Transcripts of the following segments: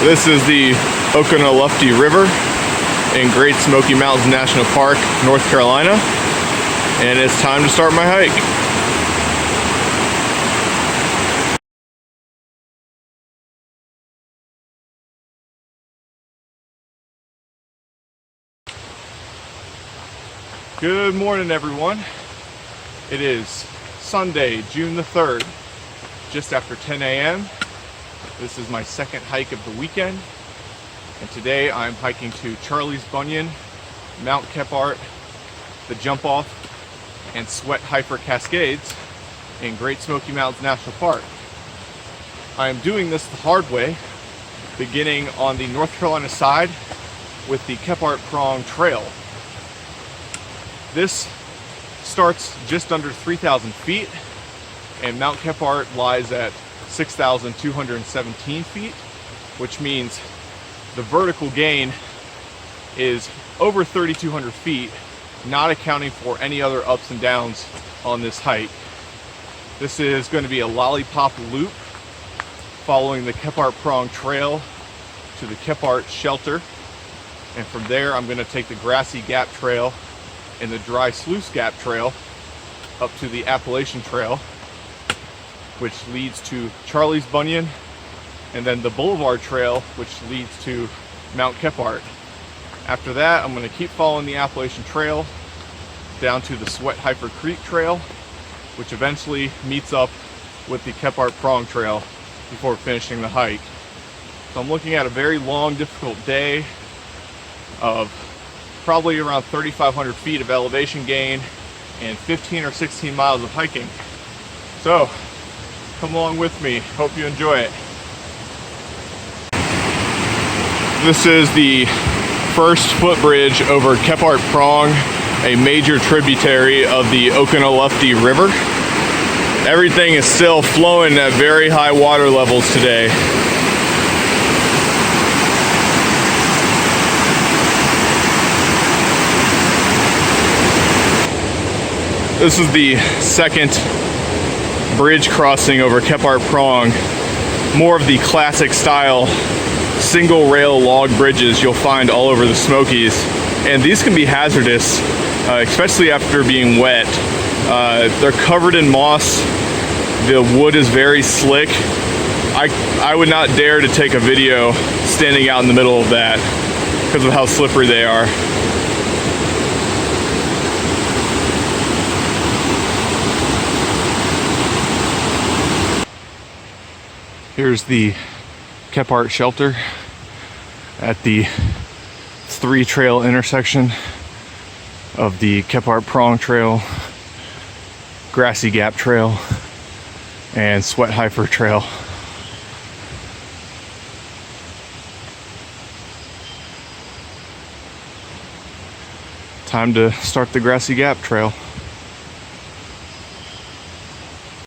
This is the Oconaluftee River in Great Smoky Mountains National Park, North Carolina, and it's time to start my hike. Good morning, everyone. It is Sunday, June the 3rd, just after 10 a.m. This is my second hike of the weekend, and today I'm hiking to Charlies Bunion, Mount Kephart, the Jumpoff, and Sweat-Heifer Cascades in Great Smoky Mountains National Park. I am doing this the hard way, beginning on the North Carolina side with the Kephart Prong Trail. This starts just under 3,000 feet, and Mount Kephart lies at 6,217 feet, which means the vertical gain is over 3,200 feet, not accounting for any other ups and downs on this hike. This is going to be a lollipop loop following the Kephart Prong Trail to the Kephart Shelter, and from there I'm going to take the Grassy Gap Trail and the Dry Sluice Gap Trail up to the Appalachian Trail, which leads to Charlies Bunion, and then the Boulevard Trail, which leads to Mount Kephart. After that, I'm going to keep following the Appalachian Trail down to the Sweat-Heifer Creek Trail, which eventually meets up with the Kephart Prong Trail before finishing the hike. So I'm looking at a very long, difficult day of probably around 3,500 feet of elevation gain and 15 or 16 miles of hiking. So come along with me, hope you enjoy it. This is the first footbridge over Kephart Prong, a major tributary of the Oconaluftee River. Everything is still flowing at very high water levels today. This is the second bridge crossing over Kephart Prong, more of the classic style single rail log bridges you'll find all over the Smokies, and these can be hazardous, especially after being wet. They're covered in moss, the wood is very slick. I would not dare to take a video standing out in the middle of that because of how slippery they are. Here's the Kephart Shelter at the 3-trail intersection of the Kephart Prong Trail, Grassy Gap Trail, and Sweat-Heifer Trail. Time to start the Grassy Gap Trail.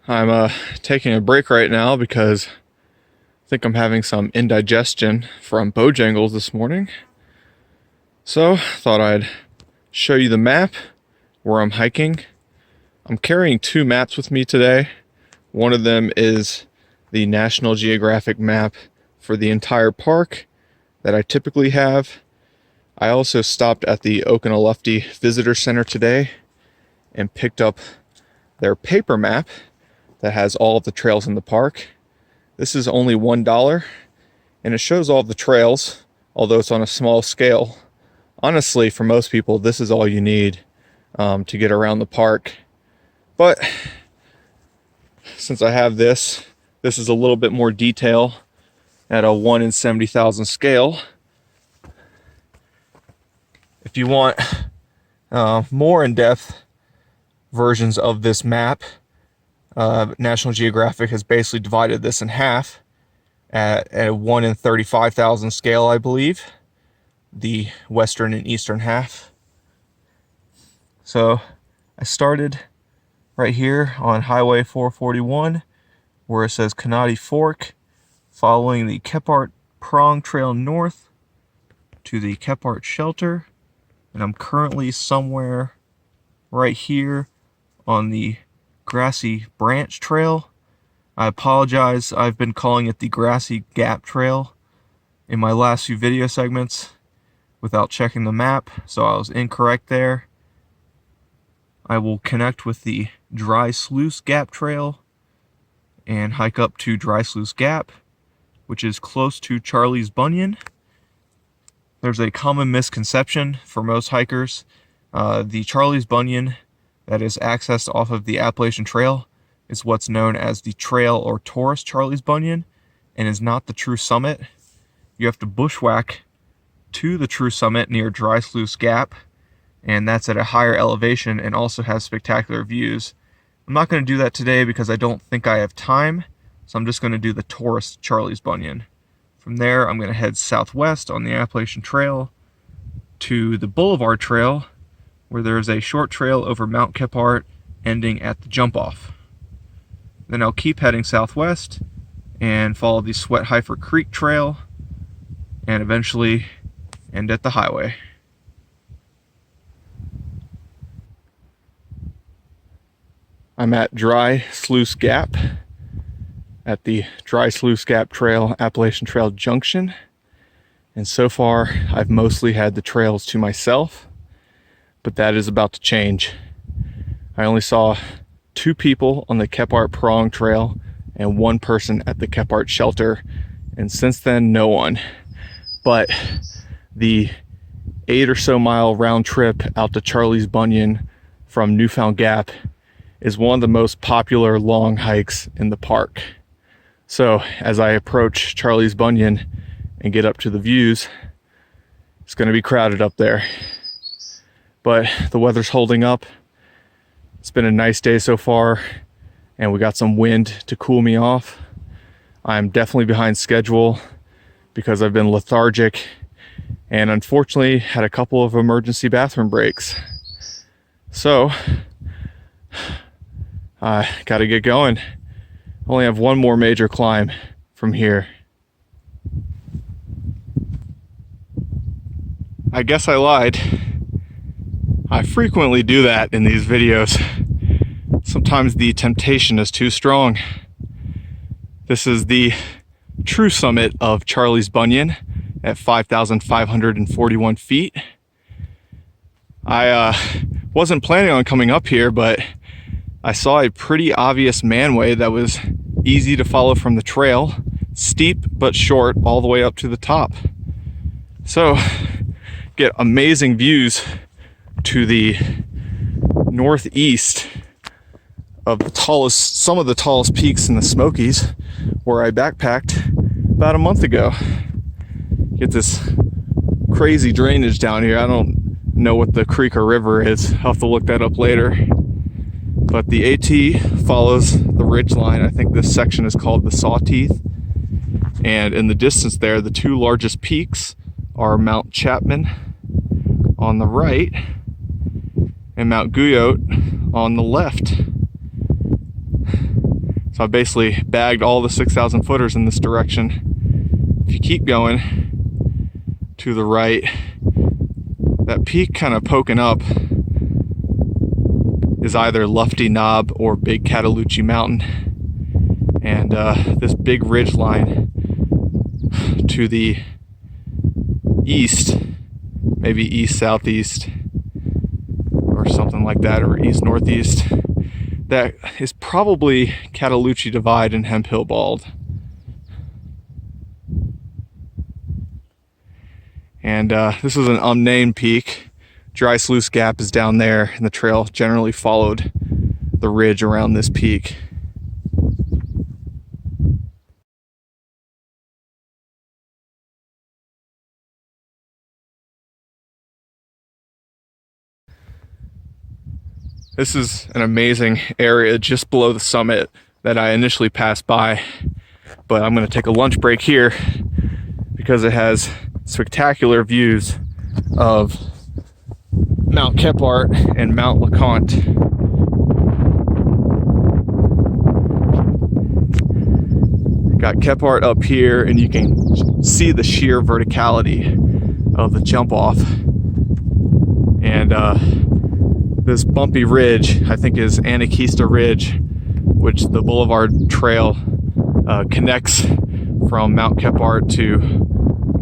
I'm taking a break right now because I think I'm having some indigestion from Bojangles this morning. So thought I'd show you the map where I'm hiking. I'm carrying 2 maps with me today. One of them is the National Geographic map for the entire park that I typically have. I also stopped at the Oconaluftee Visitor Center today and picked up their paper map that has all of the trails in the park. This is only $1, and it shows all of the trails, although it's on a small scale. Honestly, for most people, this is all you need to get around the park. But since I have this is a little bit more detail at a 1 in 70,000 scale. If you want more in-depth versions of this map, National Geographic has basically divided this in half at a 1 in 35,000 scale, I believe, the western and eastern half. So I started right here on Highway 441 where it says Canady Fork, following the Kephart Prong Trail north to the Kephart Shelter, and I'm currently somewhere right here on the Grassy Branch Trail. I apologize, I've been calling it the Grassy Gap Trail in my last few video segments without checking the map, so I was incorrect there. I will connect with the Dry Sluice Gap Trail and hike up to Dry Sluice Gap, which is close to Charlies Bunion. There's a common misconception for most hikers. The Charlies Bunion that is accessed off of the Appalachian Trail is what's known as the trail or tourist Charlies Bunion, and is not the true summit. You have to bushwhack to the true summit near Dry Sluice Gap, and that's at a higher elevation and also has spectacular views. I'm not going to do that today because I don't think I have time, so I'm just going to do the tourist Charlies Bunion. From there, I'm going to head southwest on the Appalachian Trail to the Boulevard Trail, where there's a short trail over Mount Kephart ending at the Jumpoff. Then I'll keep heading southwest and follow the Sweat Heifer Creek Trail and eventually end at the highway. I'm at Dry Sluice Gap at the Dry Sluice Gap Trail, Appalachian Trail junction. And so far, I've mostly had the trails to myself, but that is about to change. I only saw 2 people on the Kephart Prong Trail and 1 person at the Kephart Shelter, and since then, no one. But the 8 or so mile round trip out to Charlies Bunion from Newfound Gap is one of the most popular long hikes in the park. So as I approach Charlies Bunion and get up to the views, it's going to be crowded up there. But the weather's holding up. It's been a nice day so far, and we got some wind to cool me off. I'm definitely behind schedule because I've been lethargic and unfortunately had a couple of emergency bathroom breaks. So I gotta get going. Only have one more major climb from here. I guess I lied. I frequently do that in these videos. Sometimes the temptation is too strong. This is the true summit of Charlies Bunion at 5,541 feet. I wasn't planning on coming up here, but I saw a pretty obvious manway that was easy to follow from the trail, steep but short all the way up to the top. So, get amazing views to the northeast of some of the tallest peaks in the Smokies, where I backpacked about a month ago. Get this crazy drainage down here. I don't know what the creek or river is. I'll have to look that up later. But the AT follows the ridge line. I think this section is called the Sawteeth. And in the distance there, the 2 largest peaks are Mount Chapman on the right and Mount Guyot on the left. So I basically bagged all the 6,000 footers in this direction. If you keep going to the right, that peak kind of poking up is either Lufty Knob or Big Cataloochee Mountain. And this big ridge line to the east, maybe east-southeast or something like that, or east-northeast, that is probably Cataloochee Divide and Hemp Hill Bald. And this is an unnamed peak. Dry Sluice Gap is down there, and the trail generally followed the ridge around this peak. This is an amazing area just below the summit that I initially passed by, but I'm going to take a lunch break here because it has spectacular views of Mount Kephart and Mount LeConte. Got Kephart up here, and you can see the sheer verticality of the Jumpoff. And this bumpy ridge, I think, is Anakeesta Ridge, which the Boulevard Trail connects from Mount Kephart to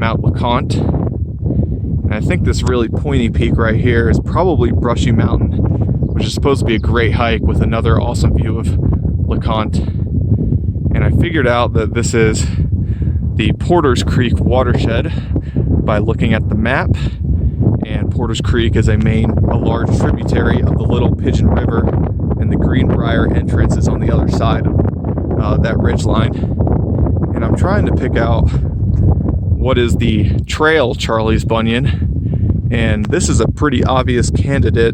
Mount LeConte. And I think this really pointy peak right here is probably Brushy Mountain, which is supposed to be a great hike with another awesome view of LeConte. And I figured out that this is the Porter's Creek watershed by looking at the map. And Porter's Creek is a large tributary of the Little Pigeon River, and the Greenbrier entrance is on the other side of that ridge line. And I'm trying to pick out what is the trail Charlies Bunion, and this is a pretty obvious candidate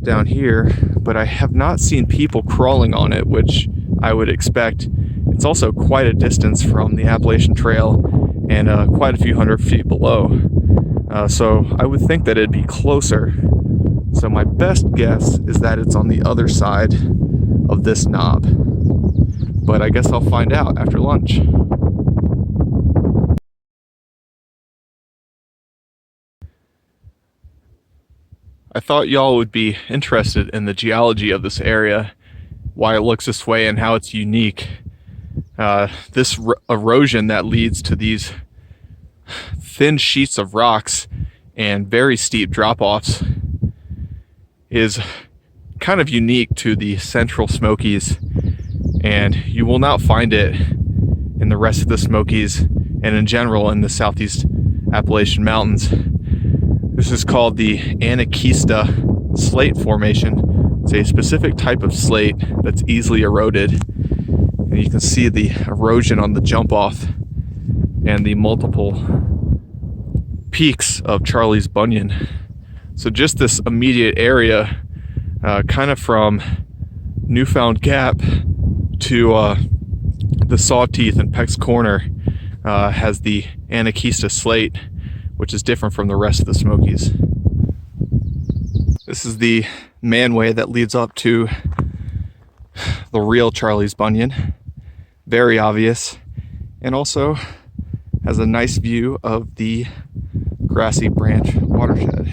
down here, but I have not seen people crawling on it, which I would expect. It's also quite a distance from the Appalachian Trail and quite a few hundred feet below. So I would think that it'd be closer. So my best guess is that it's on the other side of this knob. But I guess I'll find out after lunch. I thought y'all would be interested in the geology of this area, why it looks this way and how it's unique. This erosion that leads to these thin sheets of rocks and very steep drop-offs is kind of unique to the central Smokies, and you will not find it in the rest of the Smokies and in general in the southeast Appalachian Mountains. This is called the Anakista slate formation. It's a specific type of slate that's easily eroded, and you can see the erosion on the jump-off and the multiple peaks of Charlies Bunion. So just this immediate area, kind of from Newfound Gap to the Sawteeth and Peck's Corner, has the Anakista slate, which is different from the rest of the Smokies. This is the manway that leads up to the real Charlies Bunion. Very obvious, and also has a nice view of the Grassy Branch watershed.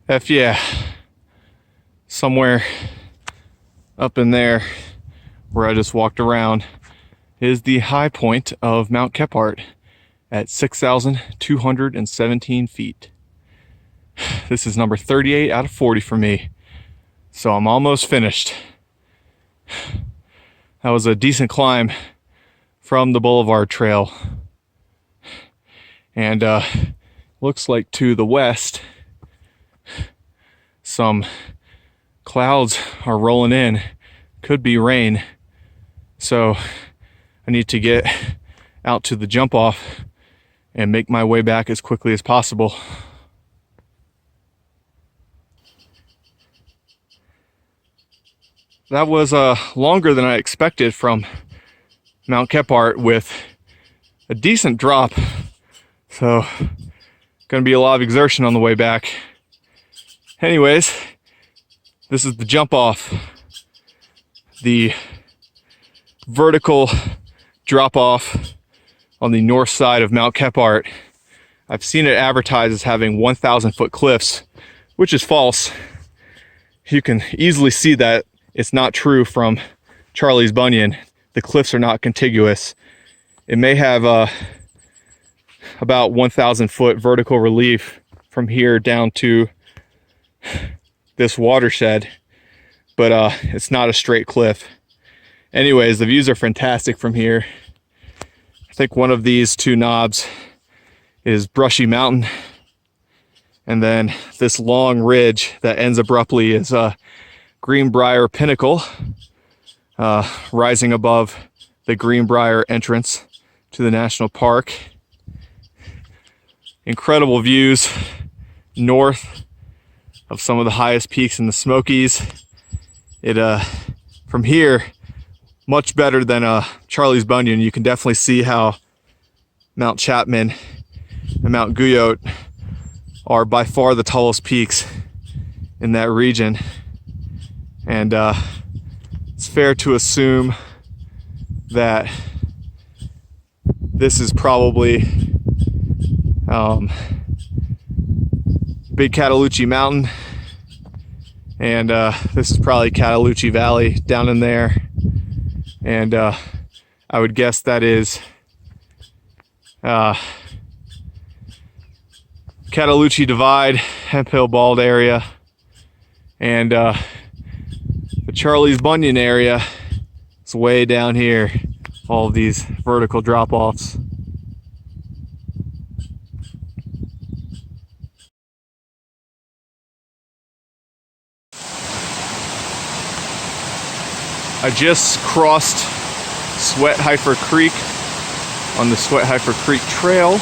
F yeah, somewhere up in there where I just walked around is the high point of Mount Kephart at 6,217 feet. This is number 38 out of 40 for me, so I'm almost finished. That was a decent climb from the Boulevard Trail, and looks like to the west some clouds are rolling in. Could be rain, so I need to get out to the jump off and make my way back as quickly as possible. That was longer than I expected from Mount Kephart, with a decent drop, so gonna be a lot of exertion on the way back. Anyways, this is the jump off, the vertical drop off on the north side of Mount Kephart. I've seen it advertised as having 1,000 foot cliffs, which is false. You can easily see that it's not true from Charlies Bunion. The cliffs are not contiguous. It may have about 1,000 foot vertical relief from here down to this watershed, but it's not a straight cliff. Anyways, the views are fantastic from here. I think one of these two knobs is Brushy Mountain. And then this long ridge that ends abruptly is Greenbrier Pinnacle, rising above the Greenbrier entrance to the national park. Incredible views north of some of the highest peaks in the Smokies. It from here, much better than Charlies Bunion. You can definitely see how Mount Chapman and Mount Guyot are by far the tallest peaks in that region. And it's fair to assume that this is probably Big Cataloochee Mountain, and this is probably Cataloochee Valley down in there, and I would guess that is Cataloochee Divide, Hemp Hill Bald area, and the Charlies Bunion area is way down here. All of these vertical drop-offs. I just crossed Sweat-Heifer Creek on the Sweat-Heifer Creek Trail,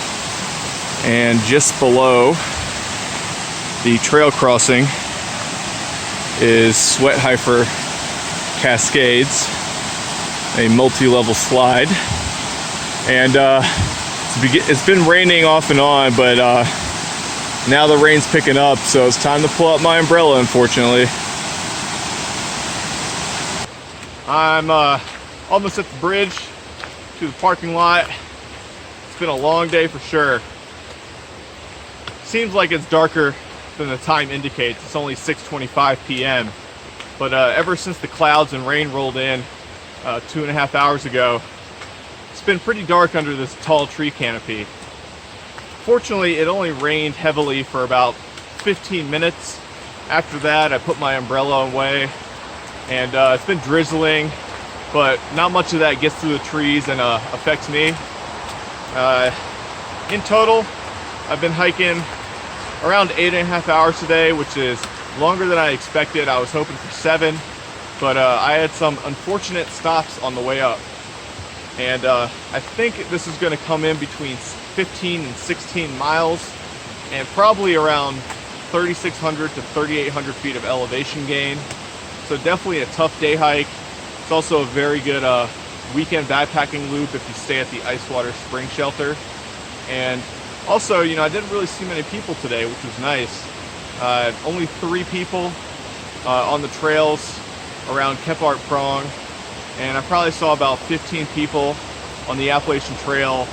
and just below the trail crossing is Sweat-Heifer Cascades, a multi-level slide. And it's been raining off and on, but now the rain's picking up, so it's time to pull out my umbrella, unfortunately. I'm almost at the bridge to the parking lot. It's been a long day for sure. Seems like it's darker than the time indicates. It's only 6:25 p.m. But ever since the clouds and rain rolled in 2.5 hours ago, it's been pretty dark under this tall tree canopy. Fortunately, it only rained heavily for about 15 minutes. After that, I put my umbrella away, and it's been drizzling, but not much of that gets through the trees and affects me. In total, I've been hiking around 8.5 hours today, which is longer than I expected. I was hoping for 7, but I had some unfortunate stops on the way up. And I think this is going to come in between 15 and 16 miles, and probably around 3,600 to 3,800 feet of elevation gain. So definitely a tough day hike. It's also a very good weekend backpacking loop if you stay at the Icewater Spring Shelter. And also, you know, I didn't really see many people today, which was nice. Only 3 people on the trails around Kephart Prong, and I probably saw about 15 people on the Appalachian Trail,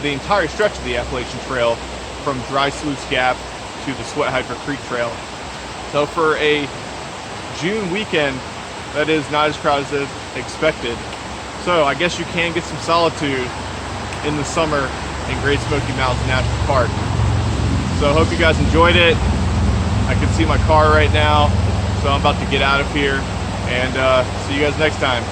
the entire stretch of the Appalachian Trail from Dry Sluice Gap to the Sweat-Heifer Creek Trail. So for a June weekend, that is not as crowded as expected. So I guess you can get some solitude in the summer in Great Smoky Mountains National Park. So I hope you guys enjoyed it. I can see my car right now, so I'm about to get out of here, and see you guys next time.